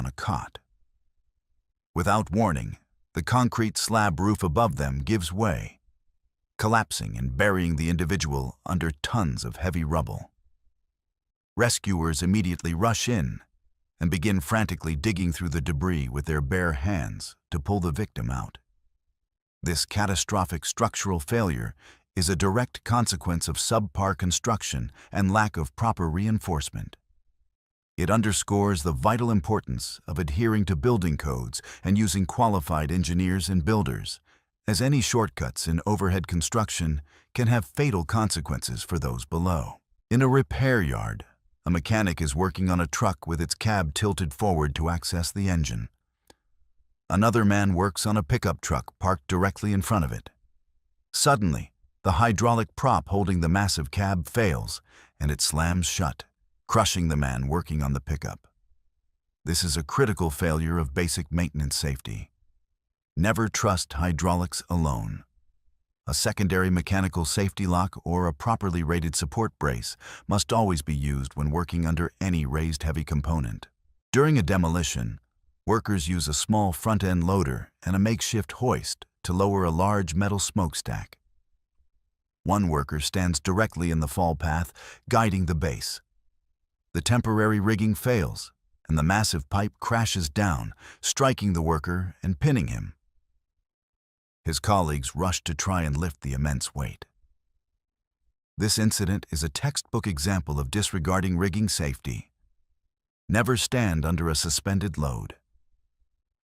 on a cot. Without warning, the concrete slab roof above them gives way, collapsing and burying the individual under tons of heavy rubble. Rescuers immediately rush in and begin frantically digging through the debris with their bare hands to pull the victim out. This catastrophic structural failure is a direct consequence of subpar construction and lack of proper reinforcement. It underscores the vital importance of adhering to building codes and using qualified engineers and builders, as any shortcuts in overhead construction can have fatal consequences for those below. In a repair yard, a mechanic is working on a truck with its cab tilted forward to access the engine. Another man works on a pickup truck parked directly in front of it. Suddenly, the hydraulic prop holding the massive cab fails, and it slams shut, crushing the man working on the pickup. This is a critical failure of basic maintenance safety. Never trust hydraulics alone. A secondary mechanical safety lock or a properly rated support brace must always be used when working under any raised heavy component. During a demolition, workers use a small front-end loader and a makeshift hoist to lower a large metal smokestack. One worker stands directly in the fall path, guiding the base. The temporary rigging fails, and the massive pipe crashes down, striking the worker and pinning him. His colleagues rush to try and lift the immense weight. This incident is a textbook example of disregarding rigging safety. Never stand under a suspended load.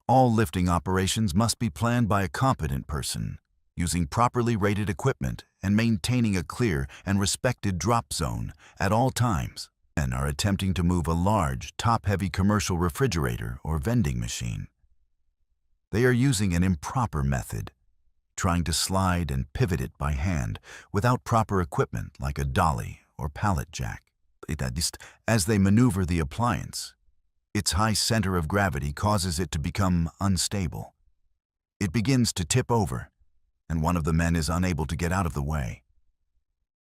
All lifting operations must be planned by a competent person, using properly rated equipment and maintaining a clear and respected drop zone at all times. Men are attempting to move a large, top-heavy commercial refrigerator or vending machine. They are using an improper method, trying to slide and pivot it by hand without proper equipment like a dolly or pallet jack. As they maneuver the appliance, its high center of gravity causes it to become unstable. It begins to tip over, and one of the men is unable to get out of the way.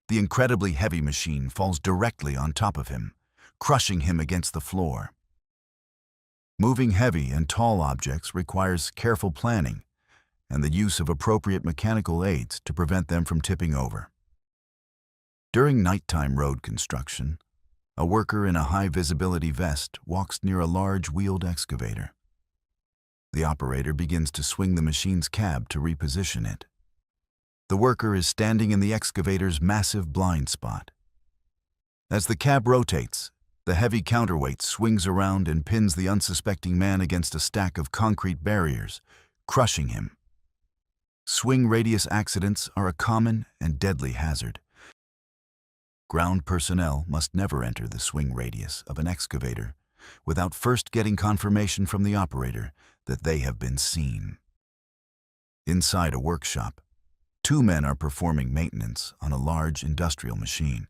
The incredibly heavy machine falls directly on top of him, crushing him against the floor. Moving heavy and tall objects requires careful planning and the use of appropriate mechanical aids to prevent them from tipping over. During nighttime road construction, a worker in a high-visibility vest walks near a large wheeled excavator. The operator begins to swing the machine's cab to reposition it. The worker is standing in the excavator's massive blind spot. As the cab rotates, the heavy counterweight swings around and pins the unsuspecting man against a stack of concrete barriers, crushing him. Swing radius accidents are a common and deadly hazard. Ground personnel must never enter the swing radius of an excavator without first getting confirmation from the operator that they have been seen. Inside a workshop, two men are performing maintenance on a large industrial machine.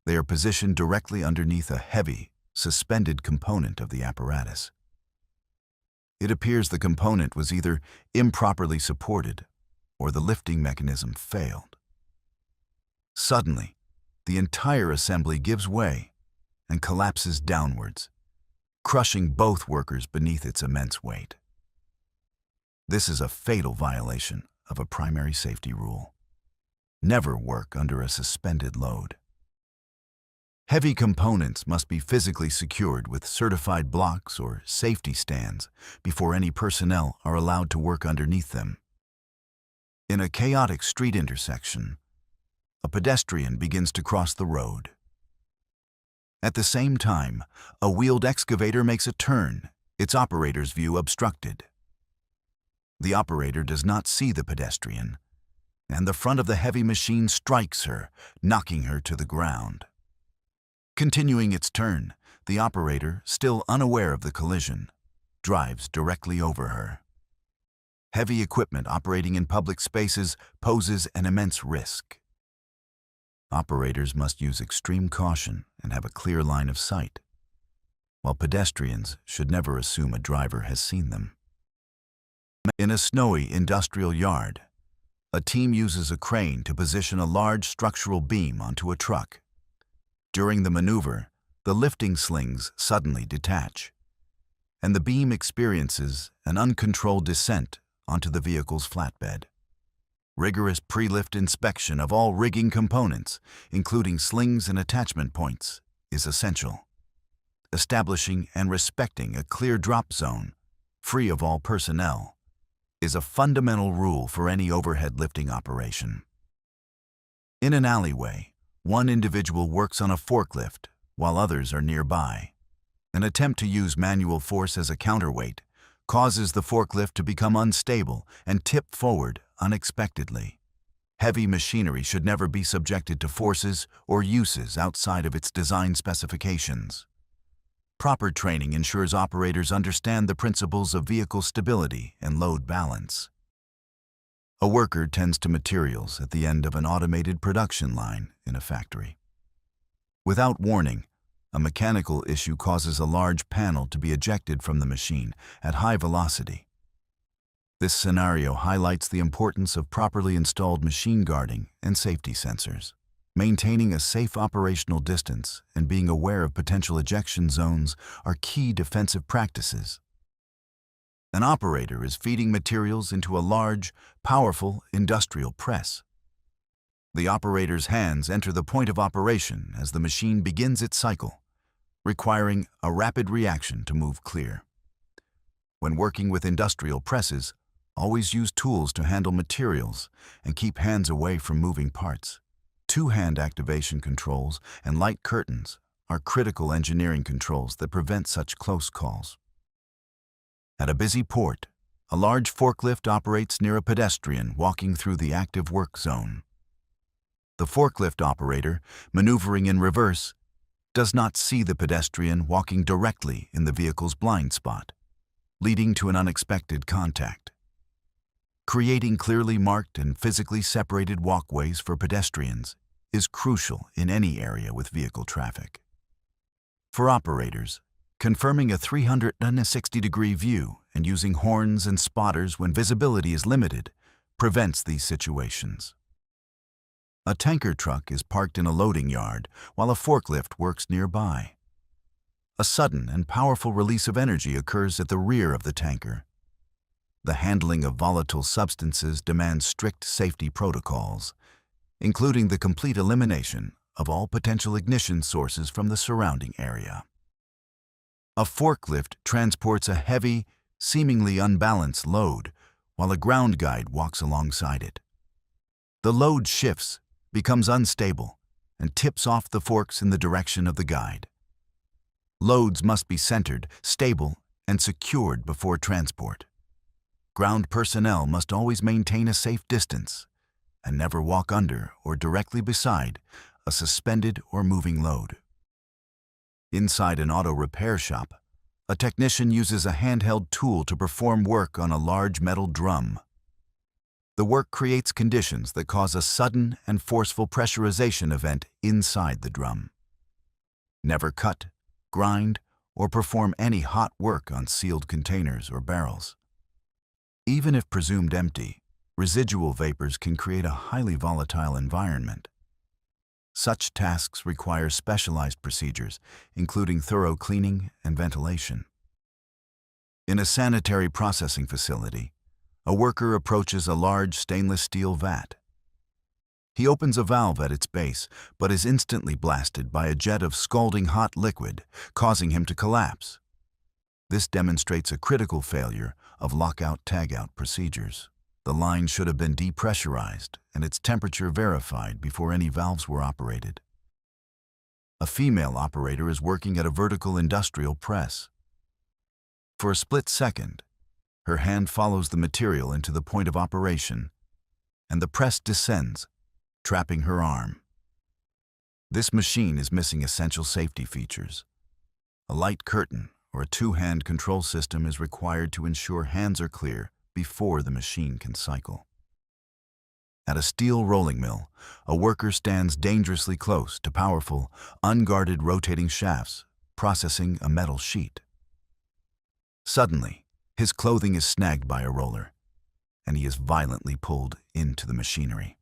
They are positioned directly underneath a heavy, suspended component of the apparatus. It appears the component was either improperly supported or the lifting mechanism failed. Suddenly, the entire assembly gives way and collapses downwards, crushing both workers beneath its immense weight. This is a fatal violation of a primary safety rule. Never work under a suspended load. Heavy components must be physically secured with certified blocks or safety stands before any personnel are allowed to work underneath them. In a chaotic street intersection, a pedestrian begins to cross the road. At the same time, a wheeled excavator makes a turn, its operator's view obstructed. The operator does not see the pedestrian, and the front of the heavy machine strikes her, knocking her to the ground. Continuing its turn, the operator, still unaware of the collision, drives directly over her. Heavy equipment operating in public spaces poses an immense risk. Operators must use extreme caution and have a clear line of sight, while pedestrians should never assume a driver has seen them. In a snowy industrial yard, a team uses a crane to position a large structural beam onto a truck. During the maneuver, the lifting slings suddenly detach. and the beam experiences an uncontrolled descent onto the vehicle's flatbed. Rigorous pre-lift inspection of all rigging components, including slings and attachment points, is essential. Establishing and respecting a clear drop zone, free of all personnel, is a fundamental rule for any overhead lifting operation. In an alleyway, one individual works on a forklift while others are nearby. An attempt to use manual force as a counterweight causes the forklift to become unstable and tip forward unexpectedly. Heavy machinery should never be subjected to forces or uses outside of its design specifications. Proper training ensures operators understand the principles of vehicle stability and load balance. A worker tends to materials at the end of an automated production line in a factory. Without warning, a mechanical issue causes a large panel to be ejected from the machine at high velocity. This scenario highlights the importance of properly installed machine guarding and safety sensors. Maintaining a safe operational distance and being aware of potential ejection zones are key defensive practices. An operator is feeding materials into a large, powerful industrial press. The operator's hands enter the point of operation as the machine begins its cycle, requiring a rapid reaction to move clear. When working with industrial presses, always use tools to handle materials and keep hands away from moving parts. Two-hand activation controls and light curtains are critical engineering controls that prevent such close calls. At a busy port, a large forklift operates near a pedestrian walking through the active work zone. The forklift operator, maneuvering in reverse, does not see the pedestrian walking directly in the vehicle's blind spot, leading to an unexpected contact. Creating clearly marked and physically separated walkways for pedestrians is crucial in any area with vehicle traffic. For operators, confirming a 360-degree view and using horns and spotters when visibility is limited prevents these situations. A tanker truck is parked in a loading yard while a forklift works nearby. A sudden and powerful release of energy occurs at the rear of the tanker. The handling of volatile substances demands strict safety protocols, including the complete elimination of all potential ignition sources from the surrounding area. A forklift transports a heavy, seemingly unbalanced load while a ground guide walks alongside it. The load shifts, becomes unstable, and tips off the forks in the direction of the guide. Loads must be centered, stable, and secured before transport. Ground personnel must always maintain a safe distance and never walk under or directly beside a suspended or moving load. Inside an auto repair shop, a technician uses a handheld tool to perform work on a large metal drum. The work creates conditions that cause a sudden and forceful pressurization event inside the drum. Never cut, grind, or perform any hot work on sealed containers or barrels. Even if presumed empty, residual vapors can create a highly volatile environment. Such tasks require specialized procedures, including thorough cleaning and ventilation. In a sanitary processing facility, a worker approaches a large stainless steel vat. He opens a valve at its base, but is instantly blasted by a jet of scalding hot liquid, causing him to collapse. This demonstrates a critical failure of lockout-tagout procedures. The line should have been depressurized and its temperature verified before any valves were operated. A female operator is working at a vertical industrial press. For a split second, her hand follows the material into the point of operation, and the press descends, trapping her arm. This machine is missing essential safety features. A light curtain or a two-hand control system is required to ensure hands are clear before the machine can cycle. At a steel rolling mill, a worker stands dangerously close to powerful, unguarded rotating shafts processing a metal sheet. Suddenly, his clothing is snagged by a roller, and he is violently pulled into the machinery.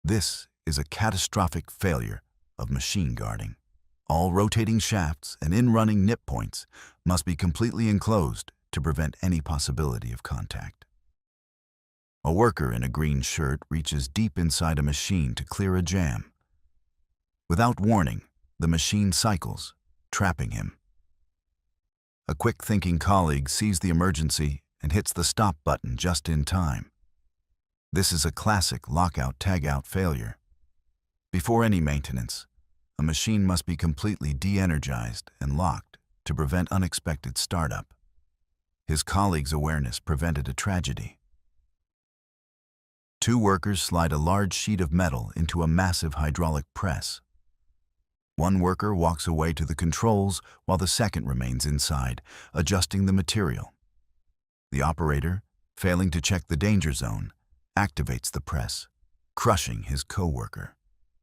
This is a catastrophic failure of machine guarding. All rotating shafts and in-running nip points must be completely enclosed to prevent any possibility of contact. A worker in a green shirt reaches deep inside a machine to clear a jam. Without warning, the machine cycles, trapping him. A quick-thinking colleague sees the emergency and hits the stop button just in time. This is a classic lockout-tagout failure. Before any maintenance, a machine must be completely de-energized and locked to prevent unexpected startup. His colleague's awareness prevented a tragedy. Two workers slide a large sheet of metal into a massive hydraulic press. One worker walks away to the controls while the second remains inside, adjusting the material. The operator, failing to check the danger zone, activates the press, crushing his co-worker.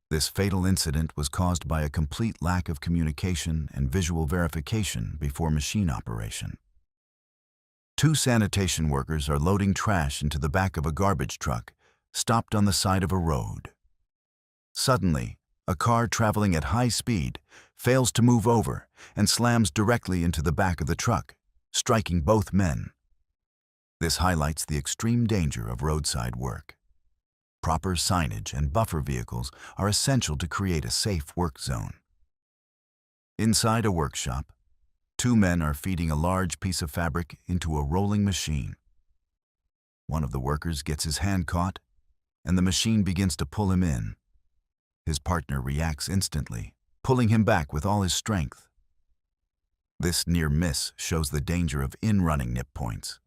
This fatal incident was caused by a complete lack of communication and visual verification before machine operation. Two sanitation workers are loading trash into the back of a garbage truck, stopped on the side of a road. Suddenly, a car traveling at high speed fails to move over and slams directly into the back of the truck, striking both men. This highlights the extreme danger of roadside work. Proper signage and buffer vehicles are essential to create a safe work zone. Inside a workshop, two men are feeding a large piece of fabric into a rolling machine. One of the workers gets his hand caught, and the machine begins to pull him in. His partner reacts instantly, pulling him back with all his strength. This near miss shows the danger of in-running nip points.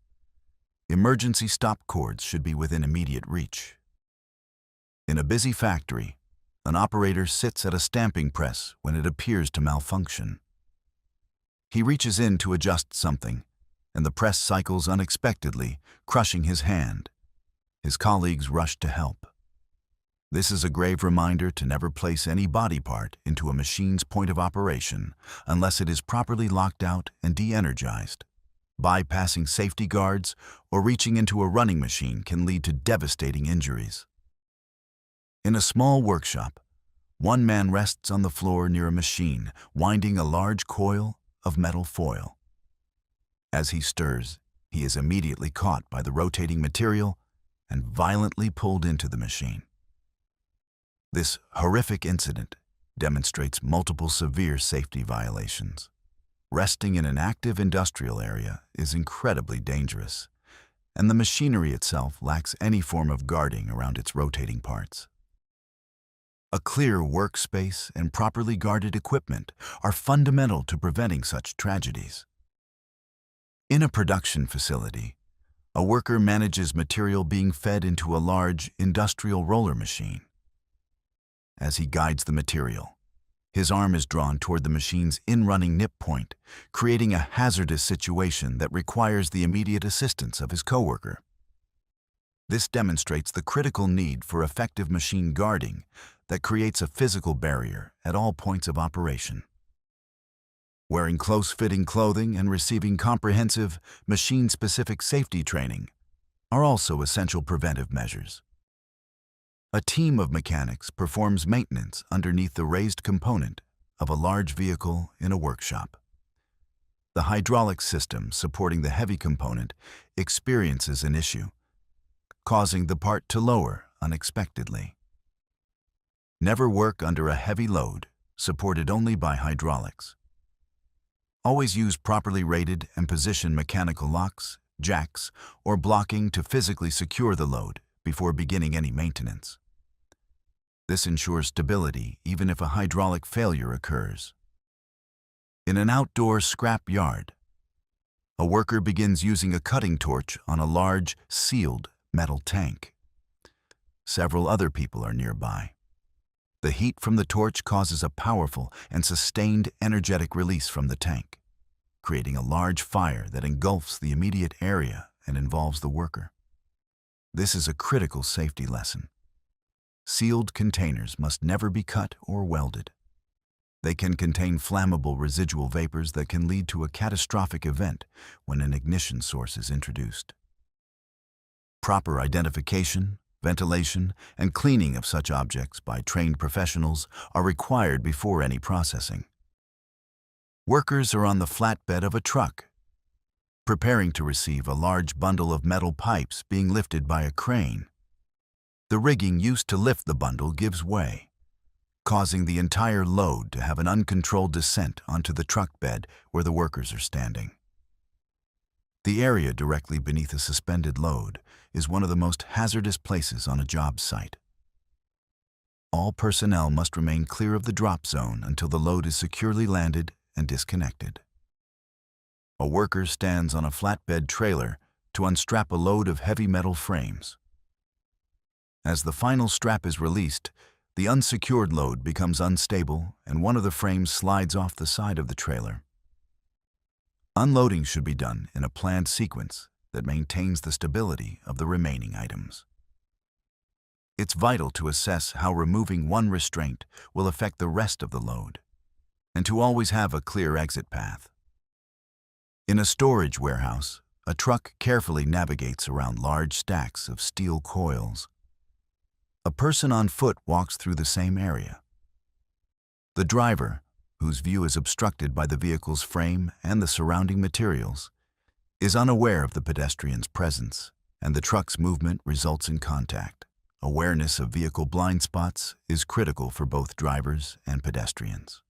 Emergency stop cords should be within immediate reach. In a busy factory, an operator sits at a stamping press when it appears to malfunction. He reaches in to adjust something, and the press cycles unexpectedly, crushing his hand. His colleagues rush to help. This is a grave reminder to never place any body part into a machine's point of operation unless it is properly locked out and de-energized. Bypassing safety guards or reaching into a running machine can lead to devastating injuries. In a small workshop, one man rests on the floor near a machine, winding a large coil of metal foil. As he stirs, he is immediately caught by the rotating material and violently pulled into the machine. This horrific incident demonstrates multiple severe safety violations. Resting in an active industrial area is incredibly dangerous, and the machinery itself lacks any form of guarding around its rotating parts. A clear workspace and properly guarded equipment are fundamental to preventing such tragedies. In a production facility, a worker manages material being fed into a large industrial roller machine. As he guides the material, his arm is drawn toward the machine's in-running nip point, creating a hazardous situation that requires the immediate assistance of his coworker. This demonstrates the critical need for effective machine guarding that creates a physical barrier at all points of operation. Wearing close-fitting clothing and receiving comprehensive, machine-specific safety training are also essential preventive measures. A team of mechanics performs maintenance underneath the raised component of a large vehicle in a workshop. The hydraulic system supporting the heavy component experiences an issue, causing the part to lower unexpectedly. Never work under a heavy load, supported only by hydraulics. Always use properly rated and positioned mechanical locks, jacks, or blocking to physically secure the load before beginning any maintenance. This ensures stability even if a hydraulic failure occurs. In an outdoor scrap yard, a worker begins using a cutting torch on a large, sealed metal tank. Several other people are nearby. The heat from the torch causes a powerful and sustained energetic release from the tank, creating a large fire that engulfs the immediate area and involves the worker. This is a critical safety lesson. Sealed containers must never be cut or welded. They can contain flammable residual vapors that can lead to a catastrophic event when an ignition source is introduced. Proper identification, ventilation, and cleaning of such objects by trained professionals are required before any processing. Workers are on the flatbed of a truck, preparing to receive a large bundle of metal pipes being lifted by a crane. The rigging used to lift the bundle gives way, causing the entire load to have an uncontrolled descent onto the truck bed where the workers are standing. The area directly beneath a suspended load is one of the most hazardous places on a job site. All personnel must remain clear of the drop zone until the load is securely landed and disconnected. A worker stands on a flatbed trailer to unstrap a load of heavy metal frames. As the final strap is released, the unsecured load becomes unstable and one of the frames slides off the side of the trailer. Unloading should be done in a planned sequence that maintains the stability of the remaining items. It's vital to assess how removing one restraint will affect the rest of the load, and to always have a clear exit path. In a storage warehouse, a truck carefully navigates around large stacks of steel coils. A person on foot walks through the same area. The driver, whose view is obstructed by the vehicle's frame and the surrounding materials, is unaware of the pedestrian's presence, and the truck's movement results in contact. Awareness of vehicle blind spots is critical for both drivers and pedestrians.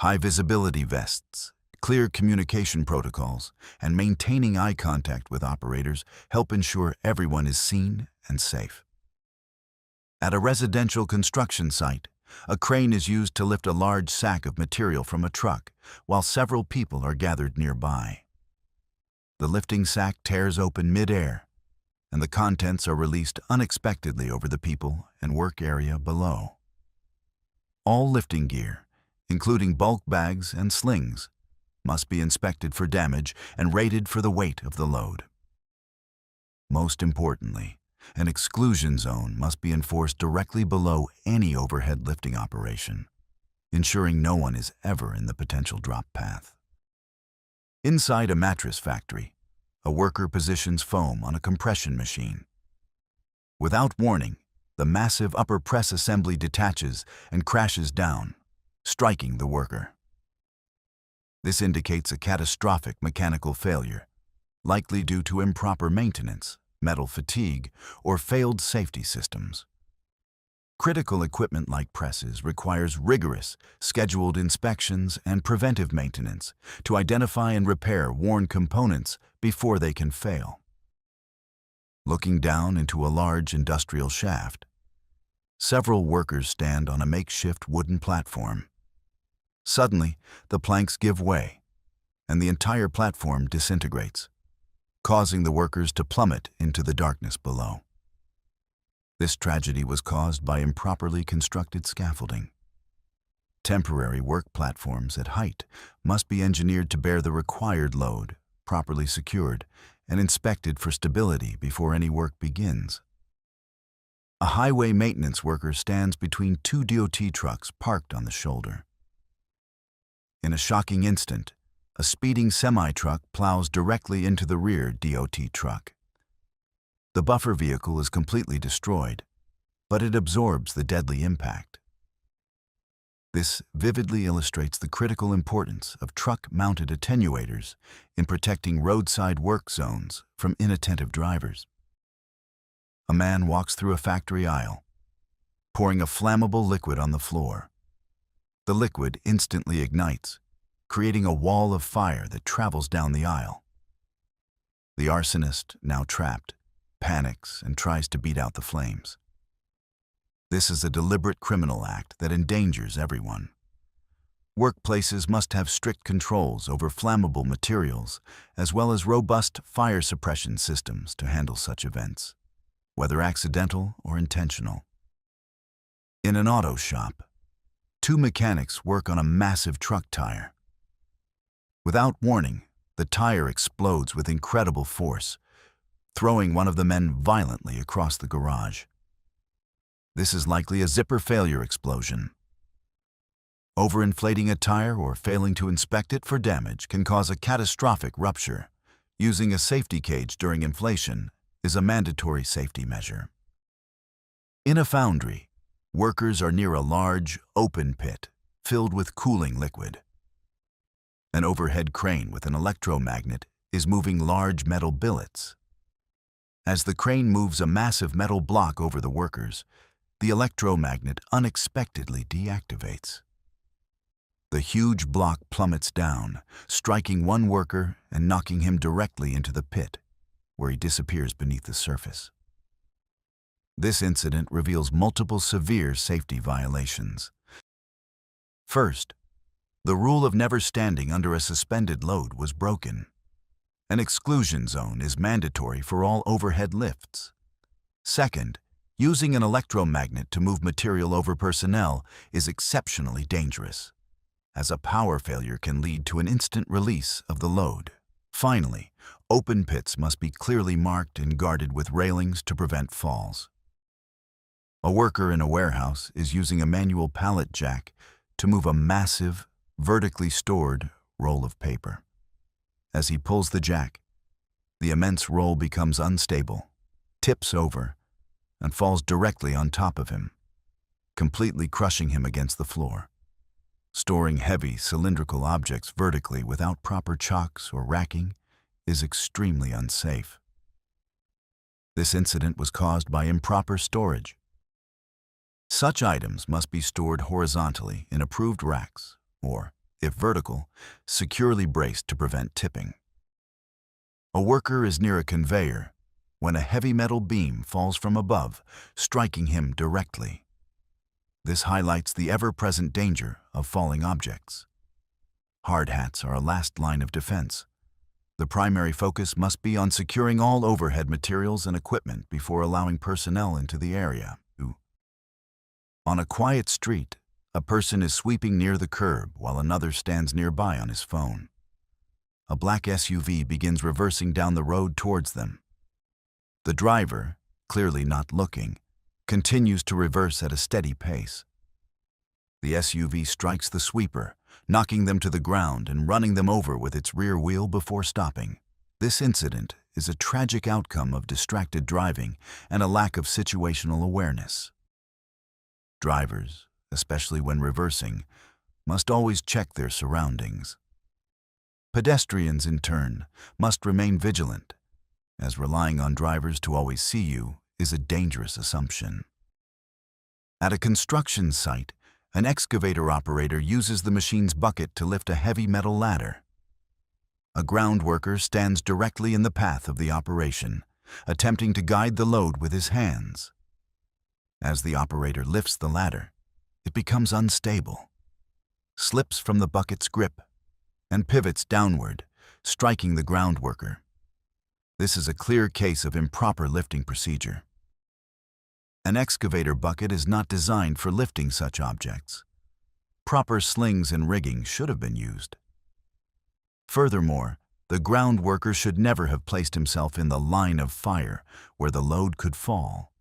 High visibility vests, clear communication protocols, and maintaining eye contact with operators help ensure everyone is seen and safe. At a residential construction site, a crane is used to lift a large sack of material from a truck, while several people are gathered nearby. The lifting sack tears open mid-air, and the contents are released unexpectedly over the people and work area below. All lifting gear, including bulk bags and slings, must be inspected for damage and rated for the weight of the load. Most importantly, an exclusion zone must be enforced directly below any overhead lifting operation, ensuring no one is ever in the potential drop path. Inside a mattress factory, a worker positions foam on a compression machine. Without warning, the massive upper press assembly detaches and crashes down, striking the worker. This indicates a catastrophic mechanical failure, likely due to improper maintenance, metal fatigue, or failed safety systems. Critical equipment like presses requires rigorous, scheduled inspections and preventive maintenance to identify and repair worn components before they can fail. Looking down into a large industrial shaft, several workers stand on a makeshift wooden platform. Suddenly, the planks give way, and the entire platform disintegrates, causing the workers to plummet into the darkness below. This tragedy was caused by improperly constructed scaffolding. Temporary work platforms at height must be engineered to bear the required load, properly secured, and inspected for stability before any work begins. A highway maintenance worker stands between two DOT trucks parked on the shoulder. In a shocking instant, a speeding semi-truck plows directly into the rear DOT truck. The buffer vehicle is completely destroyed, but it absorbs the deadly impact. This vividly illustrates the critical importance of truck-mounted attenuators in protecting roadside work zones from inattentive drivers. A man walks through a factory aisle, pouring a flammable liquid on the floor. The liquid instantly ignites, creating a wall of fire that travels down the aisle. The arsonist, now trapped, panics and tries to beat out the flames. This is a deliberate criminal act that endangers everyone. Workplaces must have strict controls over flammable materials, as well as robust fire suppression systems to handle such events, whether accidental or intentional. In an auto shop, two mechanics work on a massive truck tire. Without warning, the tire explodes with incredible force, throwing one of the men violently across the garage. This is likely a zipper failure explosion. Overinflating a tire or failing to inspect it for damage can cause a catastrophic rupture. Using a safety cage during inflation is a mandatory safety measure. In a foundry, workers are near a large, open pit filled with cooling liquid. An overhead crane with an electromagnet is moving large metal billets. As the crane moves a massive metal block over the workers, the electromagnet unexpectedly deactivates. The huge block plummets down, striking one worker and knocking him directly into the pit, where he disappears beneath the surface. This incident reveals multiple severe safety violations. First, the rule of never standing under a suspended load was broken. An exclusion zone is mandatory for all overhead lifts. Second, using an electromagnet to move material over personnel is exceptionally dangerous, as a power failure can lead to an instant release of the load. Finally, open pits must be clearly marked and guarded with railings to prevent falls. A worker in a warehouse is using a manual pallet jack to move a massive, vertically stored roll of paper. As he pulls the jack, the immense roll becomes unstable, tips over, and falls directly on top of him, completely crushing him against the floor. Storing heavy, cylindrical objects vertically without proper chocks or racking is extremely unsafe. This incident was caused by improper storage. Such items must be stored horizontally in approved racks, or, if vertical, securely braced to prevent tipping. A worker is near a conveyor when a heavy metal beam falls from above, striking him directly. This highlights the ever-present danger of falling objects. Hard hats are a last line of defense. The primary focus must be on securing all overhead materials and equipment before allowing personnel into the area. On a quiet street, a person is sweeping near the curb while another stands nearby on his phone. A black SUV begins reversing down the road towards them. The driver, clearly not looking, continues to reverse at a steady pace. The SUV strikes the sweeper, knocking them to the ground and running them over with its rear wheel before stopping. This incident is a tragic outcome of distracted driving and a lack of situational awareness. Drivers, especially when reversing, must always check their surroundings. Pedestrians, in turn, must remain vigilant, as relying on drivers to always see you is a dangerous assumption. At a construction site, an excavator operator uses the machine's bucket to lift a heavy metal ladder. A ground worker stands directly in the path of the operation, attempting to guide the load with his hands. As the operator lifts the ladder, it becomes unstable, slips from the bucket's grip, and pivots downward, striking the ground worker. This is a clear case of improper lifting procedure. An excavator bucket is not designed for lifting such objects. Proper slings and rigging should have been used. Furthermore, the ground worker should never have placed himself in the line of fire where the load could fall.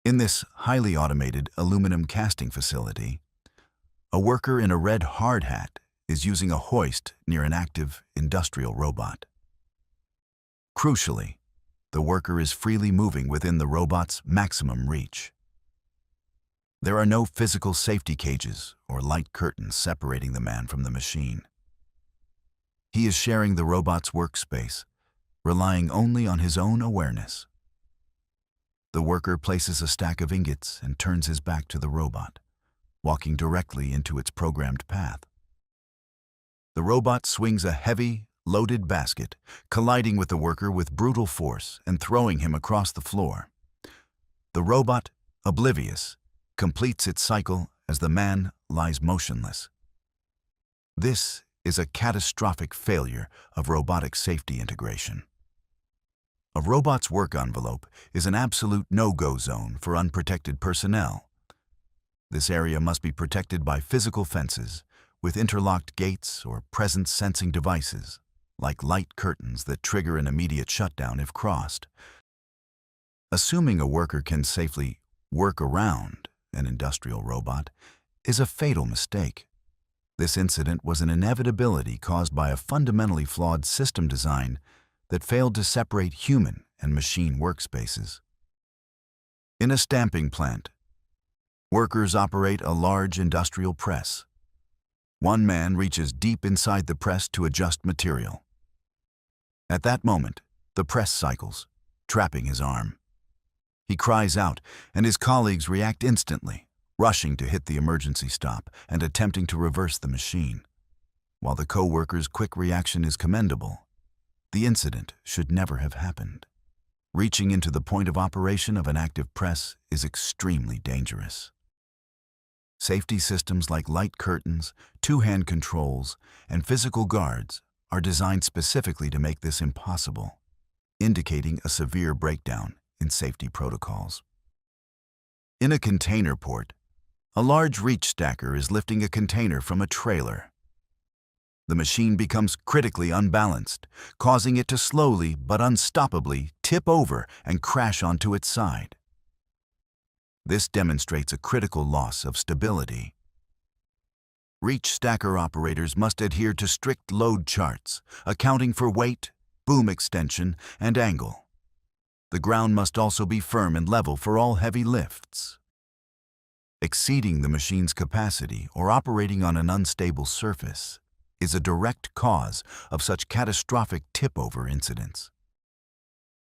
In this highly automated aluminum casting facility, a worker in a red hard hat is using a hoist near an active industrial robot. Crucially, the worker is freely moving within the robot's maximum reach. There are no physical safety cages or light curtains separating the man from the machine. He is sharing the robot's workspace, relying only on his own awareness. The worker places a stack of ingots and turns his back to the robot, walking directly into its programmed path. The robot swings a heavy, loaded basket, colliding with the worker with brutal force and throwing him across the floor. The robot, oblivious, completes its cycle as the man lies motionless. This is a catastrophic failure of robotic safety integration. A robot's work envelope is an absolute no-go zone for unprotected personnel. This area must be protected by physical fences with interlocked gates or presence-sensing devices, like light curtains that trigger an immediate shutdown if crossed. Assuming a worker can safely work around an industrial robot is a fatal mistake. This incident was an inevitability caused by a fundamentally flawed system design that failed to separate human and machine workspaces. In a stamping plant, workers operate a large industrial press. One man reaches deep inside the press to adjust material. At that moment, the press cycles, trapping his arm. He cries out, and his colleagues react instantly, rushing to hit the emergency stop and attempting to reverse the machine. While the co-worker's quick reaction is commendable, the incident should never have happened. Reaching into the point of operation of an active press is extremely dangerous. Safety systems like light curtains, two-hand controls, and physical guards are designed specifically to make this impossible, indicating a severe breakdown in safety protocols. In a container port, a large reach stacker is lifting a container from a trailer. The machine becomes critically unbalanced, causing it to slowly but unstoppably tip over and crash onto its side. This demonstrates a critical loss of stability. Reach stacker operators must adhere to strict load charts, accounting for weight, boom extension, and angle. The ground must also be firm and level for all heavy lifts. Exceeding the machine's capacity or operating on an unstable surface is a direct cause of such catastrophic tip-over incidents.